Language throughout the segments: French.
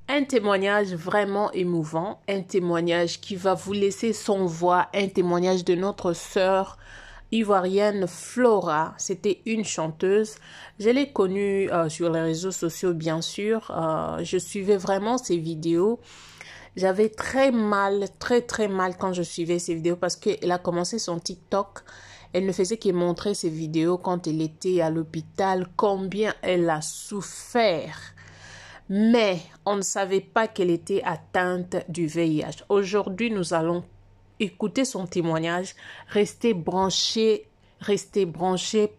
Un témoignage vraiment émouvant, un témoignage qui va vous laisser sans voix, un témoignage de notre sœur ivoirienne Flora. C'était une chanteuse. Je l'ai connue sur les réseaux sociaux, bien sûr. Je suivais vraiment ses vidéos. J'avais très mal quand je suivais ses vidéos parce qu'elle a commencé son TikTok. Elle ne faisait que montrer ses vidéos quand elle était à l'hôpital, combien elle a souffert. Mais on ne savait pas qu'elle était atteinte du VIH. Aujourd'hui, nous allons écouter son témoignage. Restez branchés,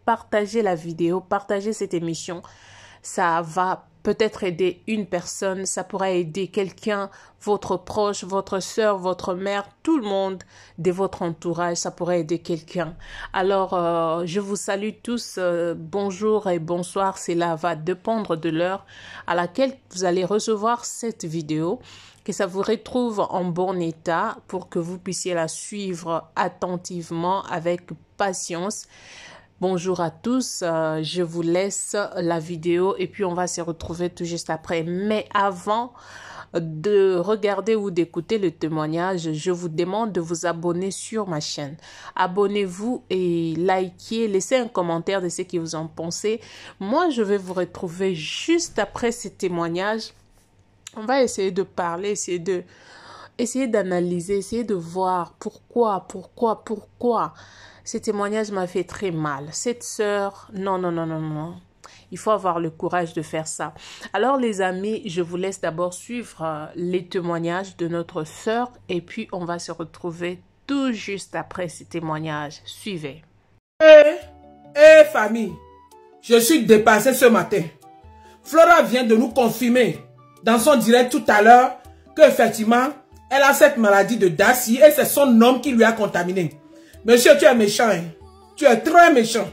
partagez la vidéo, partagez cette émission. Ça va peut-être aider une personne, ça pourrait aider quelqu'un, votre proche, votre soeur, votre mère, tout le monde de votre entourage, ça pourrait aider quelqu'un. Alors, je vous salue tous, bonjour et bonsoir, cela va dépendre de l'heure à laquelle vous allez recevoir cette vidéo, que ça vous retrouve en bon état pour que vous puissiez la suivre attentivement avec patience. Bonjour à tous, je vous laisse la vidéo et puis on va se retrouver tout juste après. Mais avant de regarder ou d'écouter le témoignage, je vous demande de vous abonner sur ma chaîne. Abonnez-vous et likez, laissez un commentaire de ce que vous en pensez. Moi, je vais vous retrouver juste après ce témoignage. On va essayer de parler, essayer d'analyser, essayer de voir pourquoi. Ce témoignage m'a fait très mal. Cette sœur, non. Il faut avoir le courage de faire ça. Alors les amis, je vous laisse d'abord suivre les témoignages de notre sœur et puis on va se retrouver tout juste après ces témoignages. Suivez. Famille, je suis dépassé ce matin. Flora vient de nous confirmer dans son direct tout à l'heure qu'effectivement, elle a cette maladie de Daci et c'est son homme qui lui a contaminé. Monsieur, tu es méchant, hein? Tu es très méchant.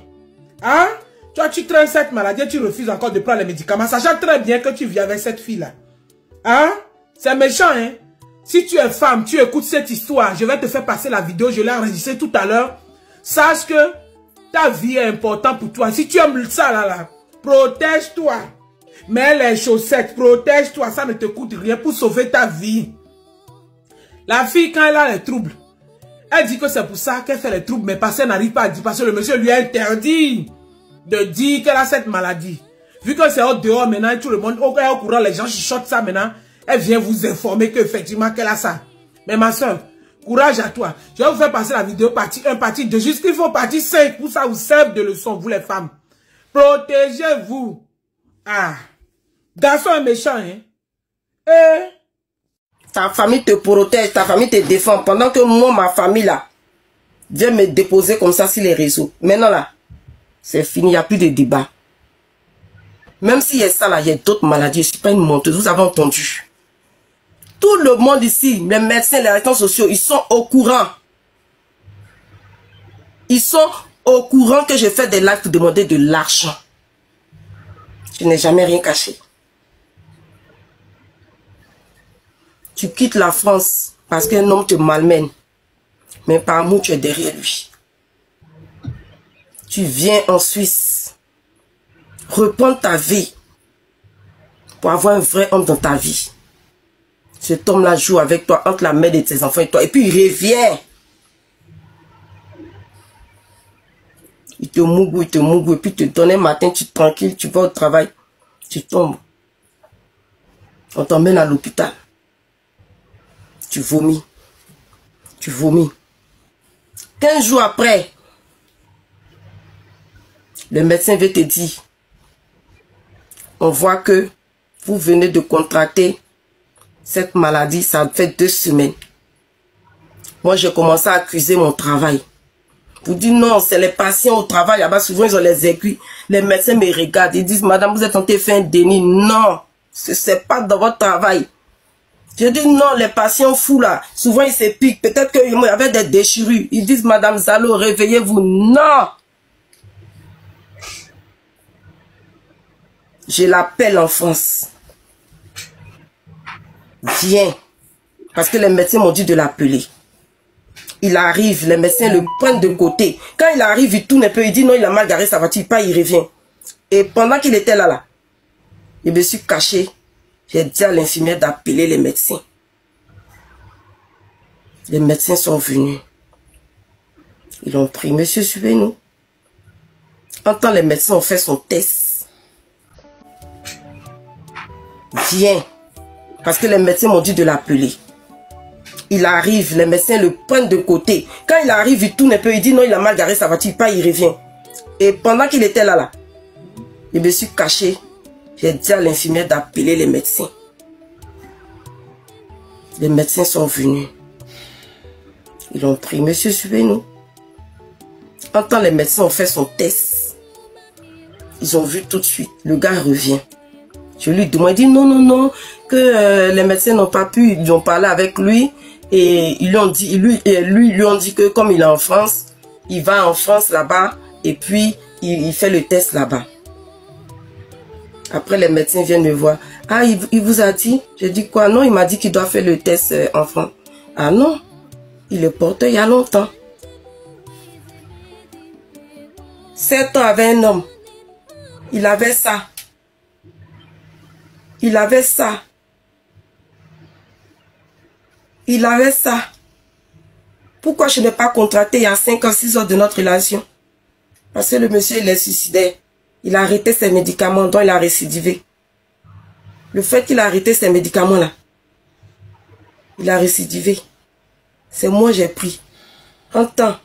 Hein? Toi, tu traînes cette maladie et tu refuses encore de prendre les médicaments, sachant très bien que tu vis avec cette fille-là. Hein? C'est méchant, hein? Si tu es femme, tu écoutes cette histoire, je vais te faire passer la vidéo, je l'ai enregistrée tout à l'heure. Sache que ta vie est importante pour toi. Si tu aimes ça, là, protège-toi. Mets les chaussettes, protège-toi, ça ne te coûte rien pour sauver ta vie. La fille, quand elle a les troubles, elle dit que c'est pour ça qu'elle fait les troubles, mais parce qu'elle n'arrive pas à dire, parce que le monsieur lui a interdit de dire qu'elle a cette maladie. Vu que c'est au dehors maintenant, tout le monde, au courant, les gens chuchotent ça maintenant, elle vient vous informer qu'effectivement qu'elle a ça. Mais ma soeur, courage à toi. Je vais vous faire passer la vidéo partie 1, partie 2, jusqu'il faut partie 5, pour ça vous serve de leçon, vous les femmes. Protégez-vous. Ah, garçon est méchant, hein? Ta famille te protège, ta famille te défend. Pendant que moi, ma famille là, vient me déposer comme ça sur les réseaux. Maintenant là, c'est fini, il n'y a plus de débat. Même s'il y a ça là, il y a d'autres maladies. Je ne suis pas une menteuse, vous avez entendu. Tout le monde ici, les médecins, les assistants sociaux, ils sont au courant. Ils sont au courant que je fais des lives pour demander de l'argent. Je n'ai jamais rien caché. Tu quittes la France parce qu'un homme te malmène. Mais par amour, tu es derrière lui. Tu viens en Suisse. Reprends ta vie. Pour avoir un vrai homme dans ta vie. Cet homme-là joue avec toi entre la mère de tes enfants et toi. Et puis il revient. Il te mougou. Et puis tu te donnes un matin, tu es tranquille, tu vas au travail. Tu tombes. On t'emmène à l'hôpital. Tu vomis. 15 jours après, le médecin veut te dire, on voit que vous venez de contracter cette maladie, ça fait 2 semaines. Moi, j'ai commencé à accuser mon travail. Vous dites non, c'est les patients au travail, là-bas, souvent ils ont les aiguilles. Les médecins me regardent, ils disent, madame, vous êtes en train de faire un déni. Non, c'est pas dans votre travail. Je dis non, les patients fous là, souvent ils se piquent, peut-être qu'il y avait des déchirures. Ils disent, madame Zalo, réveillez-vous. Non! Je l'appelle en France. Viens. Parce que les médecins m'ont dit de l'appeler. Il arrive, les médecins le prennent de côté. Quand il arrive, il tourne un peu, il dit non, il a mal garé sa voiture, il revient. Et pendant qu'il était là, je me suis caché. J'ai dit à l'infirmière d'appeler les médecins. Les médecins sont venus. Ils ont pris, monsieur, suivez-nous. En temps, les médecins ont fait son test. Viens. Parce que les médecins m'ont dit de l'appeler. Il arrive, les médecins le prennent de côté. Quand il arrive, il tourne un peu, il dit non, il a mal garé sa voiture, il part, il revient. Et pendant qu'il était là, je me suis caché. J'ai dit à l'infirmière d'appeler les médecins. Les médecins sont venus. Ils ont pris, monsieur, suivez-nous. En temps, les médecins ont fait son test. Ils ont vu tout de suite. Le gars revient. Je lui demande, il dit non, non, non, que les médecins n'ont pas pu, ils ont parlé avec lui et ils lui ont dit, lui ont dit que comme il est en France, il va en France là-bas et puis il fait le test là-bas. Après, les médecins viennent me voir. Ah, il vous a dit? J'ai dit quoi? Non, il m'a dit qu'il doit faire le test en France. Ah non, il est porté il y a longtemps. 7 ans avec un homme. Il avait ça. Il avait ça. Il avait ça. Pourquoi je n'ai pas contracté il y a 5 ans, 6 ans de notre relation? Parce que le monsieur, il est suicidaire. Il a arrêté ses médicaments, dont il a récidivé. Le fait qu'il a arrêté ces médicaments-là, il a récidivé. C'est moi j'ai pris. En temps,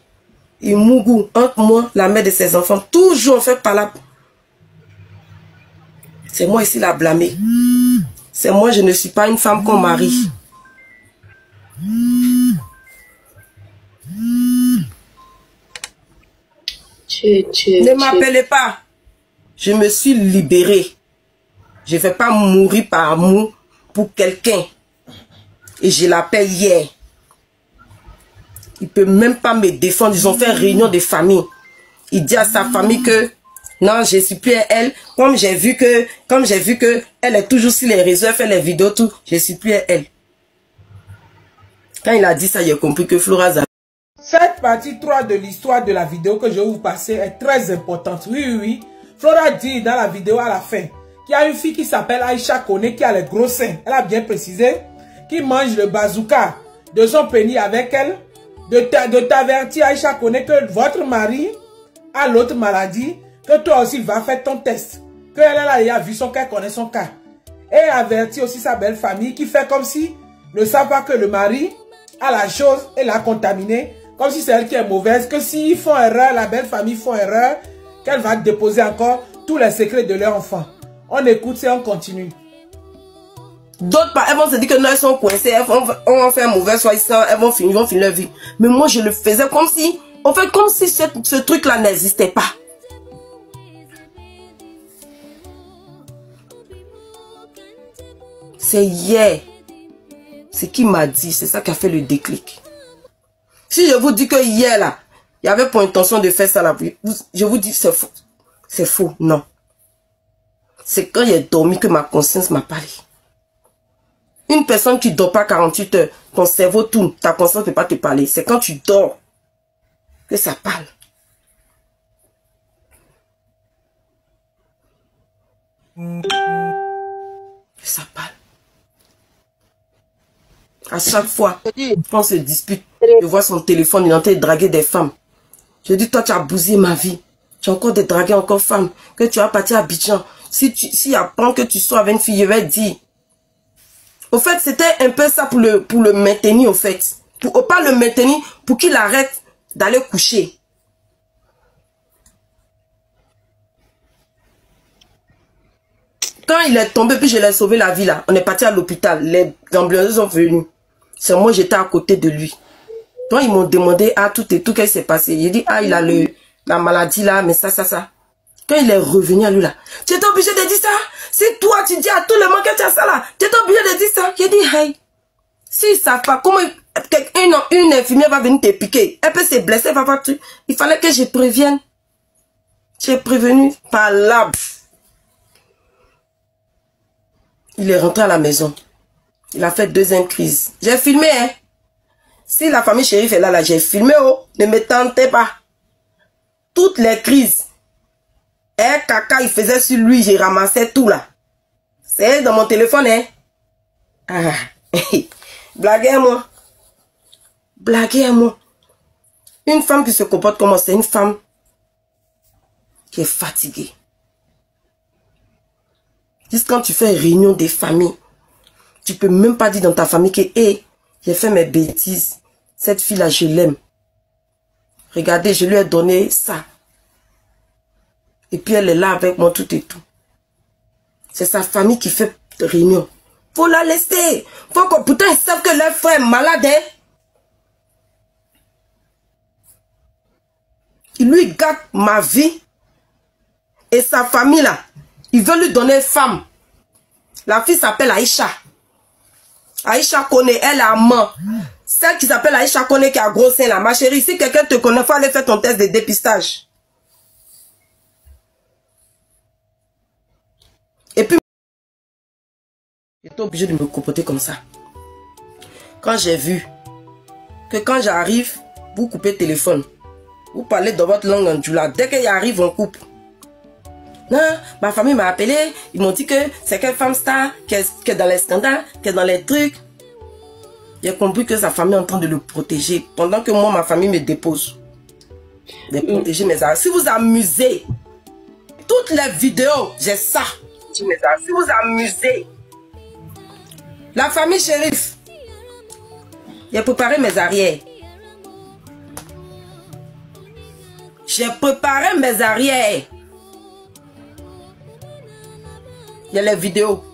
il mougou entre moi, la mère de ses enfants, toujours fait par là. C'est moi ici la blâmée. C'est moi, je ne suis pas une femme qu'on marie. Ne m'appelez pas. Je me suis libérée. Je ne vais pas mourir par amour pour quelqu'un. Et je l'appelle hier. Il ne peut même pas me défendre. Ils ont fait réunion de famille. Il dit à sa famille que non, je ne suis plus elle. Comme j'ai vu que elle est toujours sur les réseaux, elle fait les vidéos, tout, je ne suis plus elle. Quand il a dit ça, j'ai compris que Flora... Cette partie 3 de l'histoire de la vidéo que je vais vous passer est très importante. Oui, oui, oui. Flora dit dans la vidéo à la fin qu'il y a une fille qui s'appelle Aïcha Kone qui a les gros seins. Elle a bien précisé. Qui mange le bazooka de son pénis avec elle. De t'avertir Aïcha Kone que votre mari a l'autre maladie. Que toi aussi va faire ton test. Que elle a vu son cas, connaît son cas. Et avertir aussi sa belle famille qui fait comme si ne savent pas que le mari a la chose et l'a contaminée. Comme si c'est elle qui est mauvaise. Que s'ils font erreur, la belle famille font erreur. Qu'elle va déposer encore tous les secrets de leur enfant. On écoute et on continue. D'autres, elles vont se dire que non, elles sont coincées. On va faire un mauvais choix ici. Elles vont finir leur vie. Mais moi, je le faisais comme si... En fait, comme si ce truc-là n'existait pas. C'est hier. C'est qui m'a dit. C'est ça qui a fait le déclic. Si je vous dis que hier, là, il y avait pour intention de faire ça, là, je vous dis c'est faux. C'est faux, non. C'est quand j'ai dormi que ma conscience m'a parlé. Une personne qui ne dort pas 48 heures, ton cerveau tourne, ta conscience ne peut pas te parler. C'est quand tu dors que ça parle. Ça parle. À chaque fois, quand on se dispute, je vois son téléphone, il est en train de draguer des femmes. Je dis, toi, tu as bousillé ma vie. Tu as encore de draguer encore femmes. Que tu vas partir à Abidjan. Si apprend que tu sois avec une fille, je vais te dire. Au fait, c'était un peu ça pour le maintenir, au fait. Pour pas le maintenir, pour qu'il arrête d'aller coucher. Quand il est tombé, puis je l'ai sauvé la vie là. On est parti à l'hôpital. Les ambulanciers sont venus. C'est moi, j'étais à côté de lui. Donc ils m'ont demandé, ah, tout et tout, qu'est-ce qui s'est passé? J'ai dit, ah, il a la maladie là, mais ça. Quand il est revenu à lui là, tu étais obligé de dire ça? C'est toi, tu dis à tout le monde que tu as ça là. Tu étais obligé de dire ça? J'ai dit, hey, s'ils ne savent pas comment une infirmière va venir te piquer, elle peut se blesser, va voir tout. Il fallait que je prévienne. J'ai prévenu par là. Il est rentré à la maison. Il a fait 2 crises. J'ai filmé, hein. Si la famille Chérif est là, j'ai filmé, oh. Ne me tentez pas. Toutes les crises. Et caca, il faisait sur lui, j'ai ramassé tout là. C'est dans mon téléphone, hein. Ah, blaguez à moi. Blaguez à moi. Une femme qui se comporte comme moi, c'est une femme qui est fatiguée. Juste quand tu fais une réunion des familles, tu peux même pas dire dans ta famille que hey, j'ai fait mes bêtises. Cette fille-là, je l'aime. Regardez, je lui ai donné ça. Et puis elle est là avec moi tout et tout. C'est sa famille qui fait réunion. Faut la laisser. Faut que, pourtant, ils savent que leur frère est malade. Hein? Il lui gâte ma vie. Et sa famille là. Il veut lui donner une femme. La fille s'appelle Aïcha. Aïcha connaît, elle a main. Celle qui s'appelle Aïcha connaît qui a gros sein là. Ma chérie, si quelqu'un te connaît, faut aller faire ton test de dépistage. Et puis, j'étais obligée de me comporter comme ça. Quand j'ai vu que quand j'arrive, vous coupez le téléphone. Vous parlez dans votre langue en djoula. Dès qu'il arrive, on coupe. Non, ma famille m'a appelé. Ils m'ont dit que c'est quelle femme star, qui est dans les scandales, qui est dans les trucs. J'ai compris que sa famille est en train de le protéger. Pendant que moi, ma famille me dépose. De protéger mes arts. Si vous amusez, toutes les vidéos, j'ai ça. Si vous amusez, la famille shérif, j'ai préparé mes arrières. J'ai préparé mes arrières. Il y a les vidéos.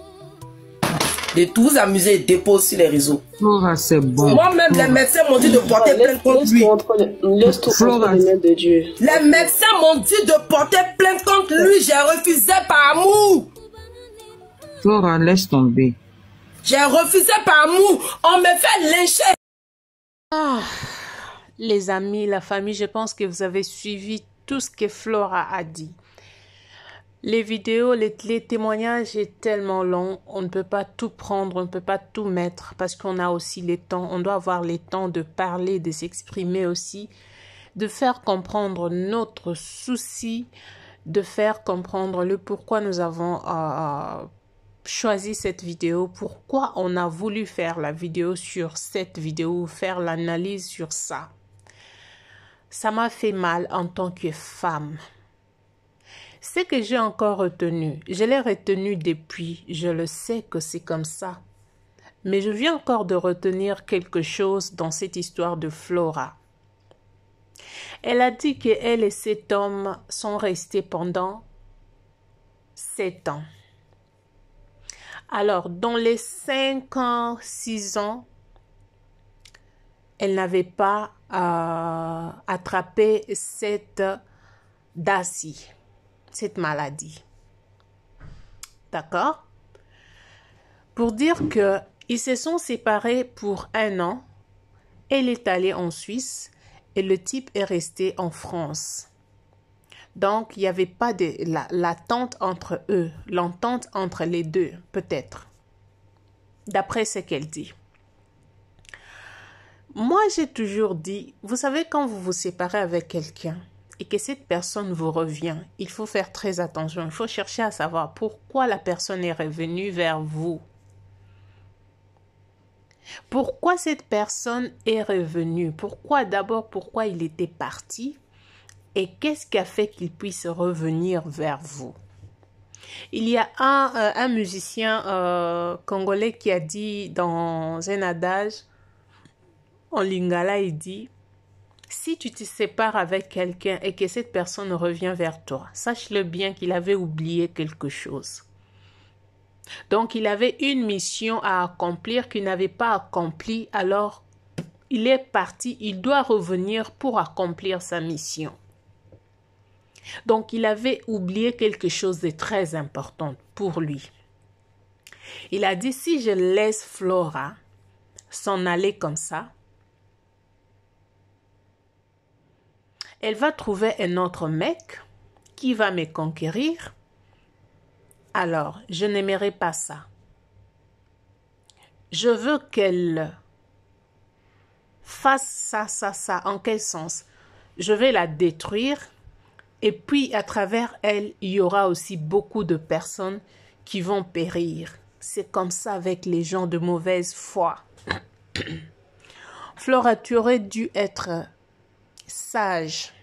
De tous vous amuser et déposer sur les réseaux. Flora, c'est bon. Moi-même, les médecins m'ont dit de porter plainte contre lui. Flora, de Dieu. Les médecins m'ont dit de porter plainte contre lui. J'ai refusé par amour. Flora, laisse tomber. J'ai refusé par amour. On me fait lyncher. Ah, les amis, la famille, je pense que vous avez suivi tout ce que Flora a dit. Les vidéos, les témoignages est tellement long, on ne peut pas tout prendre, on ne peut pas tout mettre parce qu'on a aussi les temps, on doit avoir les temps de parler, de s'exprimer aussi, de faire comprendre notre souci, de faire comprendre le pourquoi nous avons choisi cette vidéo, pourquoi on a voulu faire la vidéo sur cette vidéo, faire l'analyse sur ça. Ça m'a fait mal en tant que femme. Ce que j'ai encore retenu, je l'ai retenu depuis, je le sais que c'est comme ça. Mais je viens encore de retenir quelque chose dans cette histoire de Flora. Elle a dit qu'elle et cet homme sont restés pendant 7 ans. Alors, dans les 5 ans, 6 ans, elle n'avait pas attrapé cette DASI. Cette maladie. D'accord? Pour dire que ils se sont séparés pour 1 an. Elle est allée en Suisse et le type est resté en France. Donc, il n'y avait pas de l'attente entre eux, l'entente entre les deux, peut-être. D'après ce qu'elle dit. Moi, j'ai toujours dit, vous savez, quand vous vous séparez avec quelqu'un, et que cette personne vous revient, il faut faire très attention. Il faut chercher à savoir pourquoi la personne est revenue vers vous. Pourquoi cette personne est revenue? Pourquoi d'abord, pourquoi il était parti? Et qu'est-ce qui a fait qu'il puisse revenir vers vous? Il y a un musicien congolais qui a dit dans un adage, en lingala, il dit: si tu te sépares avec quelqu'un et que cette personne revient vers toi, sache-le bien qu'il avait oublié quelque chose. Donc, il avait une mission à accomplir qu'il n'avait pas accomplie, alors il est parti, il doit revenir pour accomplir sa mission. Donc, il avait oublié quelque chose de très important pour lui. Il a dit, si je laisse Flora s'en aller comme ça, elle va trouver un autre mec qui va me conquérir. Alors, je n'aimerais pas ça. Je veux qu'elle fasse ça. En quel sens? Je vais la détruire. Et puis, à travers elle, il y aura aussi beaucoup de personnes qui vont périr. C'est comme ça avec les gens de mauvaise foi. Flora, tu aurais dû être sage.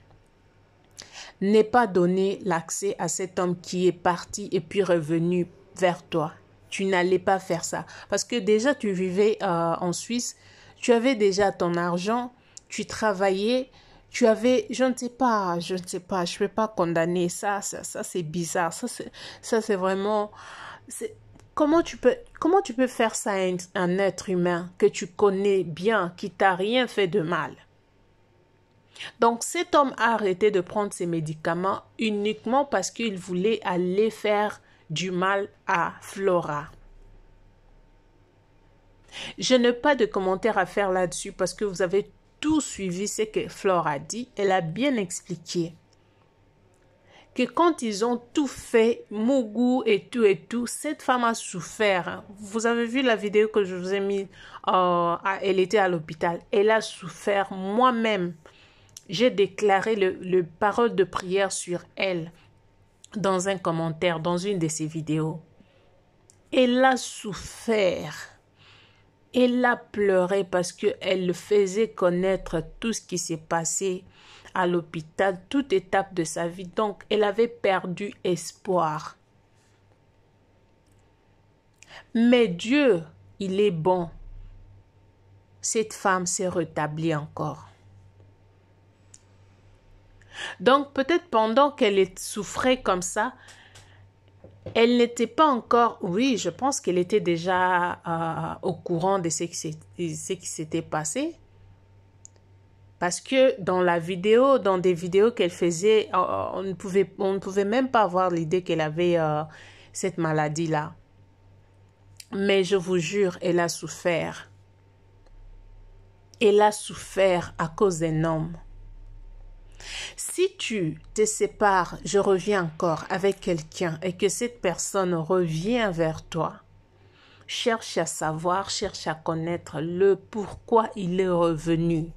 N'aie pas donné l'accès à cet homme qui est parti et puis revenu vers toi. Tu n'allais pas faire ça. Parce que déjà, tu vivais en Suisse, tu avais déjà ton argent, tu travaillais, tu avais, je ne sais pas, je ne peux pas condamner ça c'est bizarre. Ça, c'est vraiment... Comment tu peux faire ça à un être humain que tu connais bien, qui t'a rien fait de mal? Donc, cet homme a arrêté de prendre ses médicaments uniquement parce qu'il voulait aller faire du mal à Flora. Je n'ai pas de commentaires à faire là-dessus parce que vous avez tout suivi ce que Flora a dit. Elle a bien expliqué que quand ils ont tout fait, Mougou et tout, cette femme a souffert. Vous avez vu la vidéo que je vous ai mise, elle était à l'hôpital. Elle a souffert. Moi-même, j'ai déclaré le parole de prière sur elle dans un commentaire, dans une de ses vidéos. Elle a souffert. Elle a pleuré parce qu'elle faisait connaître tout ce qui s'est passé à l'hôpital, toute étape de sa vie. Donc, elle avait perdu espoir. Mais Dieu, il est bon. Cette femme s'est rétablie encore. Donc, peut-être pendant qu'elle souffrait comme ça, elle n'était pas encore... Oui, je pense qu'elle était déjà au courant de ce qui s'était passé. Parce que dans la vidéo, dans des vidéos qu'elle faisait, on ne pouvait même pas avoir l'idée qu'elle avait cette maladie-là. Mais je vous jure, elle a souffert. Elle a souffert à cause d'un homme. Si tu te sépares, je reviens encore avec quelqu'un et que cette personne revient vers toi, cherche à savoir, cherche à connaître le pourquoi il est revenu.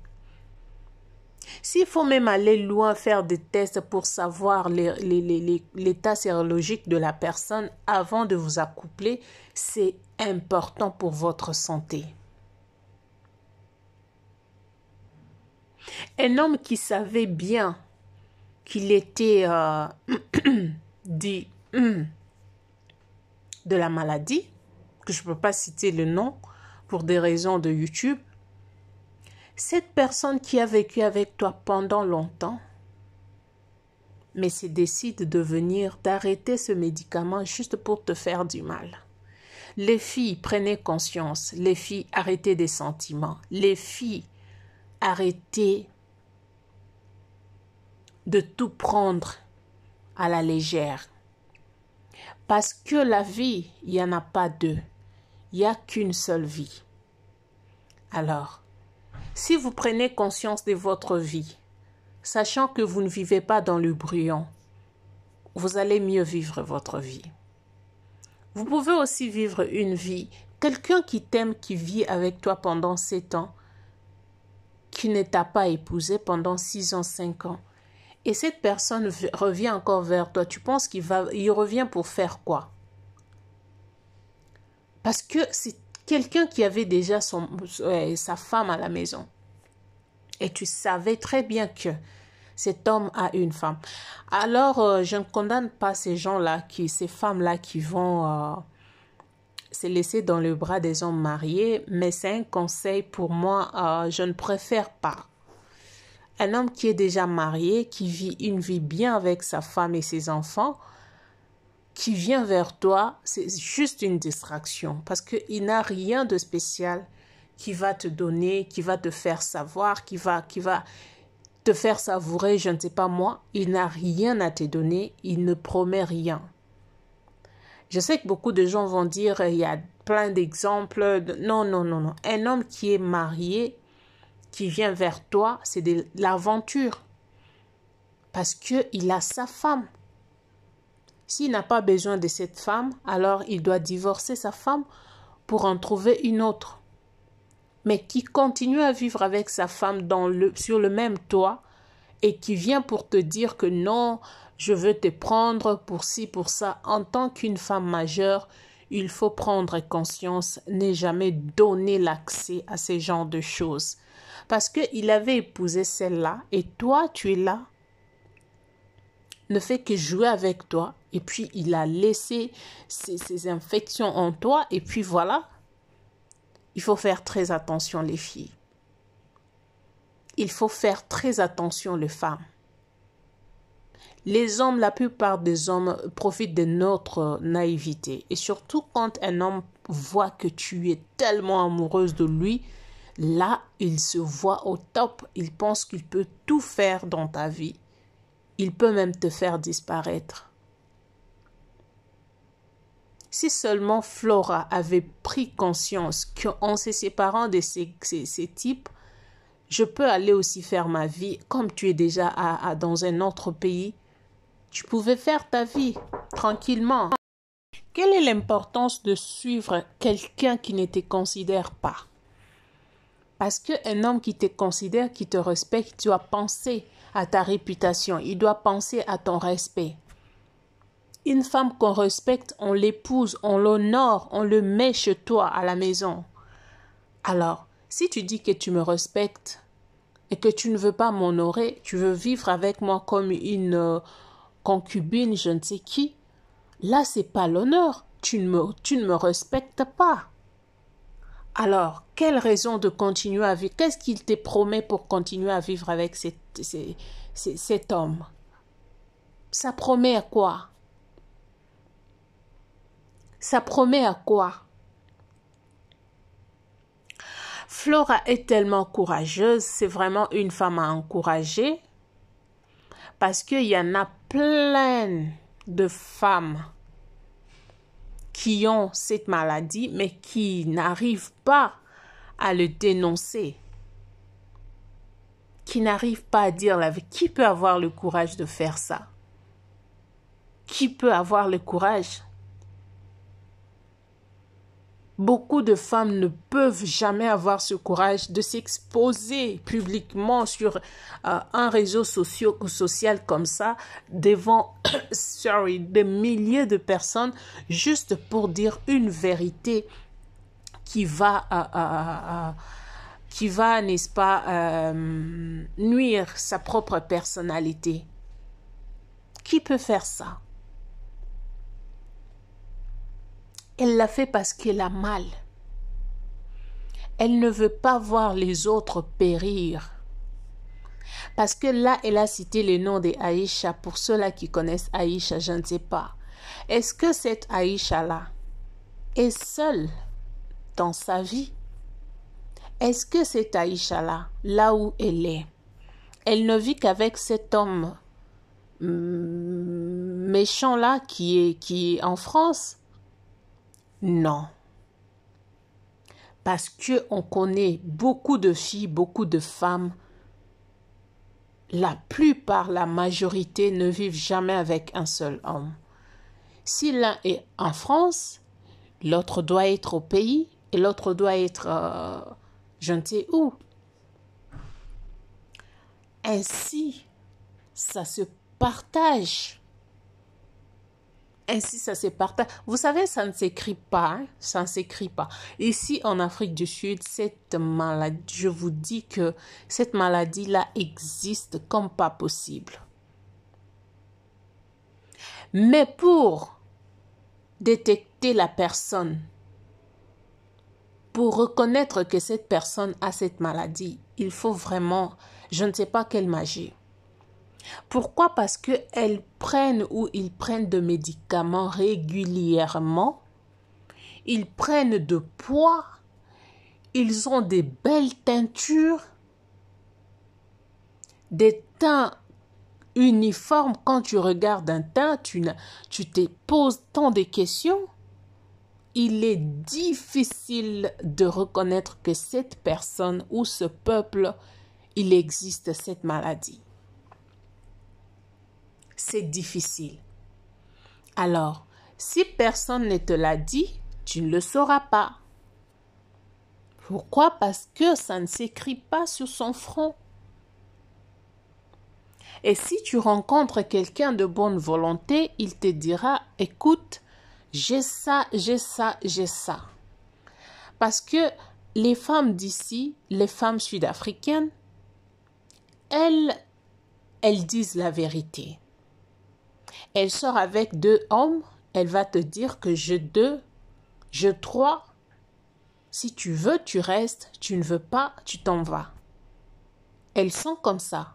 S'il faut même aller loin, faire des tests pour savoir l'état sérologique de la personne avant de vous accoupler, c'est important pour votre santé. Un homme qui savait bien qu'il était dit de la maladie, que je ne peux pas citer le nom pour des raisons de YouTube, cette personne qui a vécu avec toi pendant longtemps, mais se décide d'arrêter ce médicament juste pour te faire du mal. Les filles, prenez conscience. Les filles, arrêtez des sentiments. Les filles, arrêtez de tout prendre à la légère. Parce que la vie, il n'y en a pas deux. Il n'y a qu'une seule vie. Alors, si vous prenez conscience de votre vie, sachant que vous ne vivez pas dans le brouillon, vous allez mieux vivre votre vie. Vous pouvez aussi vivre une vie. Quelqu'un qui t'aime, qui vit avec toi pendant 7 ans, qui ne t'a pas épousé pendant 6 ans, 5 ans, et cette personne revient encore vers toi, tu penses qu'il revient pour faire quoi? Parce que c'est quelqu'un qui avait déjà sa femme à la maison. Et tu savais très bien que cet homme a une femme. Alors, je ne condamne pas ces gens-là, ces femmes-là qui vont se laisser dans le bras des hommes mariés, mais c'est un conseil pour moi, je ne préfère pas. Un homme qui est déjà marié, qui vit une vie bien avec sa femme et ses enfants, qui vient vers toi, c'est juste une distraction parce qu'il n'a rien de spécial qui va te donner, qui va te faire savoir, qui va te faire savourer, je ne sais pas moi. Il n'a rien à te donner, il ne promet rien. Je sais que beaucoup de gens vont dire, il y a plein d'exemples. Non, non, non, non. Un homme qui est marié, qui vient vers toi, c'est de l'aventure. Parce qu'il a sa femme. S'il n'a pas besoin de cette femme, alors il doit divorcer sa femme pour en trouver une autre. Mais qui continue à vivre avec sa femme sur le même toit et qui vient pour te dire que non, je veux te prendre pour ci, pour ça. En tant qu'une femme majeure, il faut prendre conscience, ne jamais donner l'accès à ce genre de choses. Parce qu'il avait épousé celle-là et toi, tu es là, ne fait que jouer avec toi et puis il a laissé ses infections en toi et puis voilà. Il faut faire très attention les filles. Il faut faire très attention les femmes. Les hommes, la plupart des hommes profitent de notre naïveté. Et surtout quand un homme voit que tu es tellement amoureuse de lui, là, il se voit au top. Il pense qu'il peut tout faire dans ta vie. Il peut même te faire disparaître. Si seulement Flora avait pris conscience qu'en se séparant de ces types, je peux aller aussi faire ma vie, comme tu es déjà dans un autre pays, tu pouvais faire ta vie tranquillement. Quelle est l'importance de suivre quelqu'un qui ne te considère pas? Parce qu'un homme qui te considère, qui te respecte, doit penser à ta réputation, il doit penser à ton respect. Une femme qu'on respecte, on l'épouse, on l'honore, on le met chez toi à la maison. Alors, si tu dis que tu me respectes et que tu ne veux pas m'honorer, tu veux vivre avec moi comme une concubine, je ne sais qui, là, c'est pas l'honneur. Tu ne me respectes pas. Alors, quelle raison de continuer à vivre? Qu'est-ce qu'il te promet pour continuer à vivre avec cet homme? Ça promet à quoi? Ça promet à quoi? Flora est tellement courageuse, c'est vraiment une femme à encourager parce qu'il y en a plein de femmes qui ont cette maladie mais qui n'arrivent pas à le dénoncer, qui n'arrivent pas à dire la vérité. Qui peut avoir le courage de faire ça? Qui peut avoir le courage? Beaucoup de femmes ne peuvent jamais avoir ce courage de s'exposer publiquement sur un réseau social comme ça devant des milliers de personnes juste pour dire une vérité qui va, n'est-ce pas, nuire sa propre personnalité. Qui peut faire ça? Elle l'a fait parce qu'elle a mal. Elle ne veut pas voir les autres périr. Parce que là, elle a cité le nom de Aïcha. Pour ceux-là qui connaissent Aïcha, je ne sais pas. Est-ce que cette Aïcha-là est seule dans sa vie? Est-ce que cette Aïcha-là, là où elle ne vit qu'avec cet homme méchant-là qui est en France? Non. Parce qu'on connaît beaucoup de filles, beaucoup de femmes. La plupart, la majorité ne vivent jamais avec un seul homme. Si l'un est en France, l'autre doit être au pays et l'autre doit être je ne sais où. Ainsi, ça se partage. Ainsi, ça se partage. Vous savez, ça ne s'écrit pas. Hein? Ça ne s'écrit pas. Ici, en Afrique du Sud, cette maladie, je vous dis que cette maladie-là existe comme pas possible. Mais pour détecter la personne, pour reconnaître que cette personne a cette maladie, il faut vraiment, je ne sais pas quelle magie. Pourquoi? Parce qu'elles prennent ou ils prennent de médicaments régulièrement, ils prennent de poids, ils ont des belles teintures, des teints uniformes. Quand tu regardes un teint, tu te poses tant de questions. Il est difficile de reconnaître que cette personne ou ce peuple, il existe cette maladie. C'est difficile. Alors, si personne ne te l'a dit, tu ne le sauras pas. Pourquoi? Parce que ça ne s'écrit pas sur son front. Et si tu rencontres quelqu'un de bonne volonté, il te dira, écoute, J'ai ça, j'ai ça, j'ai ça. Parce que les femmes d'ici, les femmes sud-africaines, elles disent la vérité. Elle sort avec 2 hommes, elle va te dire que je 2, je 3. Si tu veux, tu restes. Tu ne veux pas, tu t'en vas. Elles sont comme ça.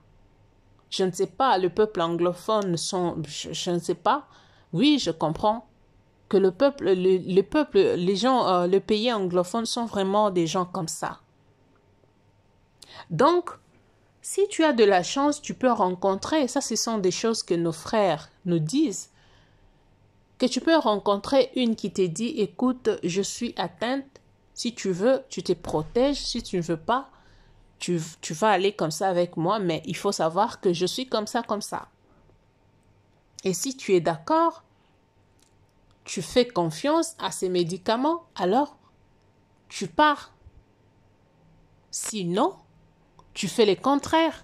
Je ne sais pas, le peuple anglophone sont... Je ne sais pas. Oui, je comprends que le peuple, les gens, le pays anglophone sont vraiment des gens comme ça. Donc, si tu as de la chance, tu peux rencontrer, ça ce sont des choses que nos frères nous disent, que tu peux rencontrer une qui te dit, écoute, je suis atteinte, si tu veux, tu te protèges, si tu ne veux pas, tu vas aller comme ça avec moi, mais il faut savoir que je suis comme ça, comme ça. Et si tu es d'accord, tu fais confiance à ces médicaments, alors tu pars. Sinon, tu fais le contraire.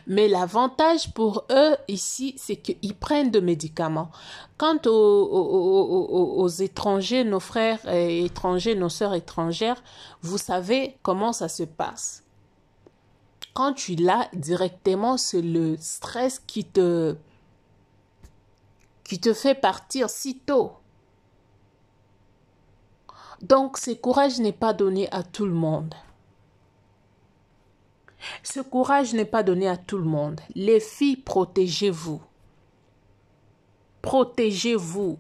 Mais l'avantage pour eux ici, c'est qu'ils prennent de médicaments. Quant aux étrangers, nos frères étrangers, nos sœurs étrangères, vous savez comment ça se passe. Quand tu l'as directement, c'est le stress qui te fait partir si tôt. Donc, ce courage n'est pas donné à tout le monde. Ce courage n'est pas donné à tout le monde. Les filles, protégez-vous. Protégez-vous.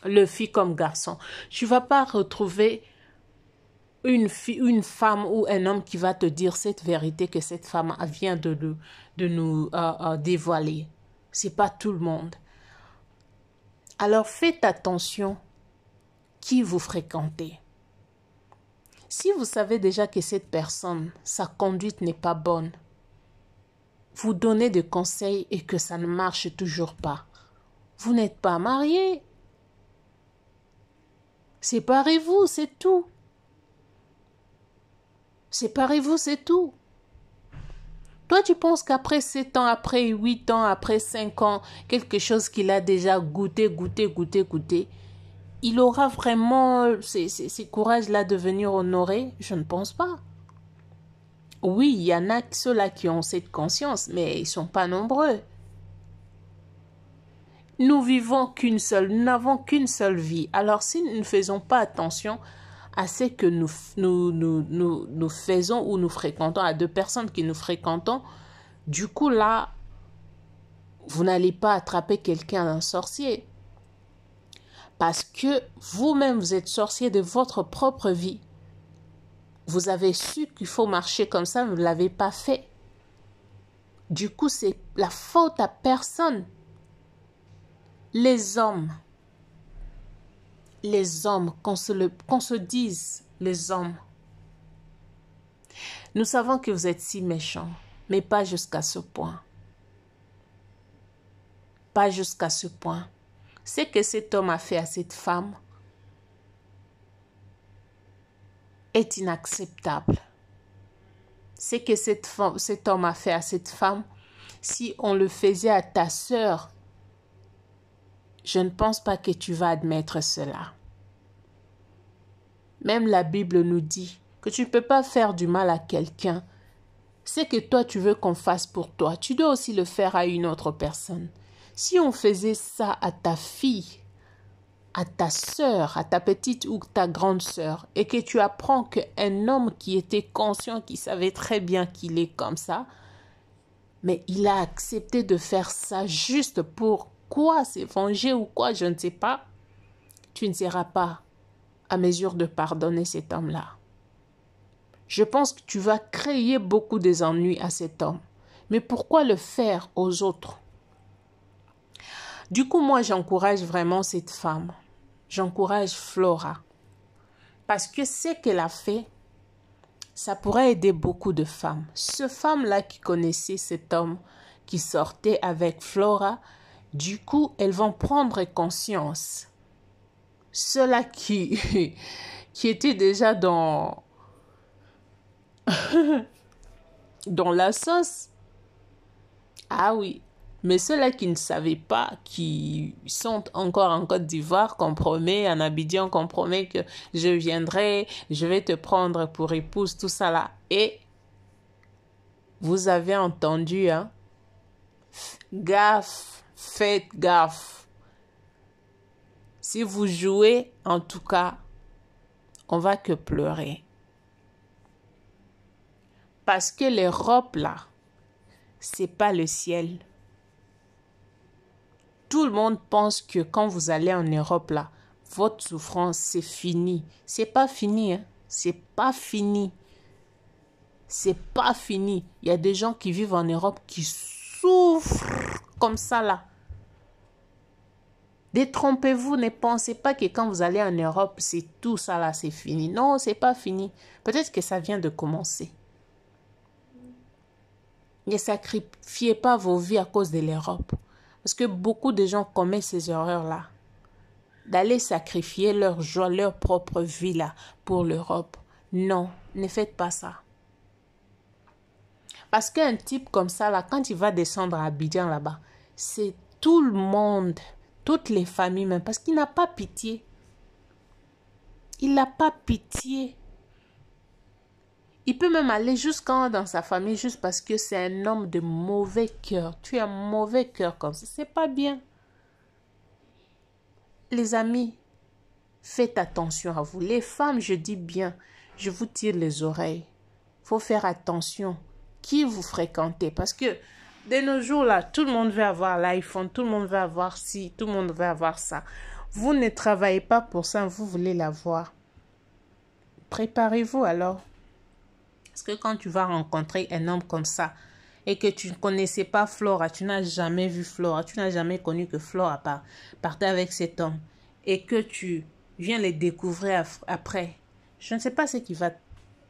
Le fille comme garçon. Tu ne vas pas retrouver une femme ou un homme qui va te dire cette vérité que cette femme vient de nous dévoiler. Ce n'est pas tout le monde. Alors faites attention qui vous fréquentez. Si vous savez déjà que cette personne, sa conduite n'est pas bonne, vous donnez des conseils et que ça ne marche toujours pas, vous n'êtes pas marié. Séparez-vous, c'est tout. Séparez-vous, c'est tout. Toi, tu penses qu'après 7 ans, après 8 ans, après 5 ans, quelque chose qu'il a déjà goûté, il aura vraiment ces courages-là de venir honorer? Je ne pense pas. Oui, il y en a ceux-là qui ont cette conscience, mais ils ne sont pas nombreux. Nous vivons nous n'avons qu'une seule vie. Alors, si nous ne faisons pas attention à ce que nous faisons ou nous fréquentons, à 2 personnes que nous fréquentons, du coup, là, vous n'allez pas attraper quelqu'un d'un sorcier. Parce que vous-même, vous êtes sorcier de votre propre vie. Vous avez su qu'il faut marcher comme ça, vous ne l'avez pas fait. Du coup, c'est la faute à personne. Les hommes, qu'on se dise, les hommes. Nous savons que vous êtes si méchants, mais pas jusqu'à ce point. Pas jusqu'à ce point. Ce que cet homme a fait à cette femme est inacceptable. Ce que cet homme a fait à cette femme, si on le faisait à ta sœur, je ne pense pas que tu vas admettre cela. Même la Bible nous dit que tu ne peux pas faire du mal à quelqu'un. Ce que toi tu veux qu'on fasse pour toi, tu dois aussi le faire à une autre personne. Si on faisait ça à ta fille, à ta sœur, à ta petite ou ta grande sœur, et que tu apprends qu'un homme qui était conscient, qui savait très bien qu'il est comme ça, mais il a accepté de faire ça juste pour quoi, se venger ou quoi, je ne sais pas, tu ne seras pas à mesure de pardonner cet homme-là. Je pense que tu vas créer beaucoup d'ennuis à cet homme. Mais pourquoi le faire aux autres? Du coup, moi, j'encourage vraiment cette femme. J'encourage Flora. Parce que ce qu'elle a fait, ça pourrait aider beaucoup de femmes. Ce femme-là qui connaissait cet homme qui sortait avec Flora, du coup, elles vont prendre conscience. Ceux-là qui étaient déjà dans la sauce. Ah oui. Mais ceux-là qui ne savaient pas, qui sont encore en Côte d'Ivoire, qu'on promet, en Abidjan, qu'on promet que je viendrai, je vais te prendre pour épouse, tout ça là. Et vous avez entendu, hein? Gaffe, faites gaffe. Si vous jouez, en tout cas, on va que pleurer. Parce que l'Europe, là, c'est pas le ciel. Tout le monde pense que quand vous allez en Europe, là, votre souffrance, c'est fini. C'est pas fini, hein? C'est pas fini. C'est pas fini. Il y a des gens qui vivent en Europe qui souffrent comme ça, là. Détrompez-vous, ne pensez pas que quand vous allez en Europe, c'est tout ça, là, c'est fini. Non, c'est pas fini. Peut-être que ça vient de commencer. Ne sacrifiez pas vos vies à cause de l'Europe. Parce que beaucoup de gens commettent ces erreurs-là. D'aller sacrifier leur joie, leur propre vie là pour l'Europe. Non, ne faites pas ça. Parce qu'un type comme ça, là, quand il va descendre à Abidjan là-bas, c'est tout le monde, toutes les familles même, parce qu'il n'a pas pitié. Il n'a pas pitié. Il peut même aller jusqu'en dans sa famille juste parce que c'est un homme de mauvais cœur. Tu as un mauvais cœur comme ça. C'est pas bien. Les amis, faites attention à vous. Les femmes, je dis bien, je vous tire les oreilles. Faut faire attention qui vous fréquentez. Parce que de nos jours là, tout le monde veut avoir l'iPhone, tout le monde veut avoir ci, tout le monde veut avoir ça. Vous ne travaillez pas pour ça, vous voulez l'avoir. Préparez-vous alors. Parce que quand tu vas rencontrer un homme comme ça et que tu ne connaissais pas Flora, tu n'as jamais vu Flora, tu n'as jamais connu que Flora partait avec cet homme et que tu viens les découvrir après, je ne sais pas ce qui va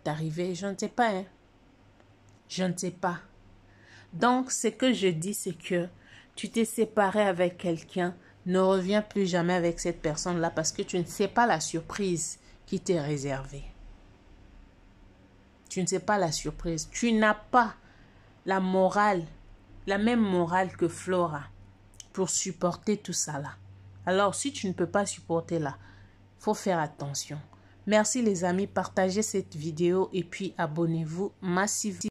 t'arriver, je ne sais pas, hein. Je ne sais pas. Donc, ce que je dis, c'est que tu t'es séparé avec quelqu'un, ne reviens plus jamais avec cette personne-là parce que tu ne sais pas la surprise qui t'est réservée. Tu ne sais pas la surprise. Tu n'as pas la morale, la même morale que Flora pour supporter tout ça là. Alors, si tu ne peux pas supporter là, il faut faire attention. Merci les amis, partagez cette vidéo et puis abonnez-vous massivement.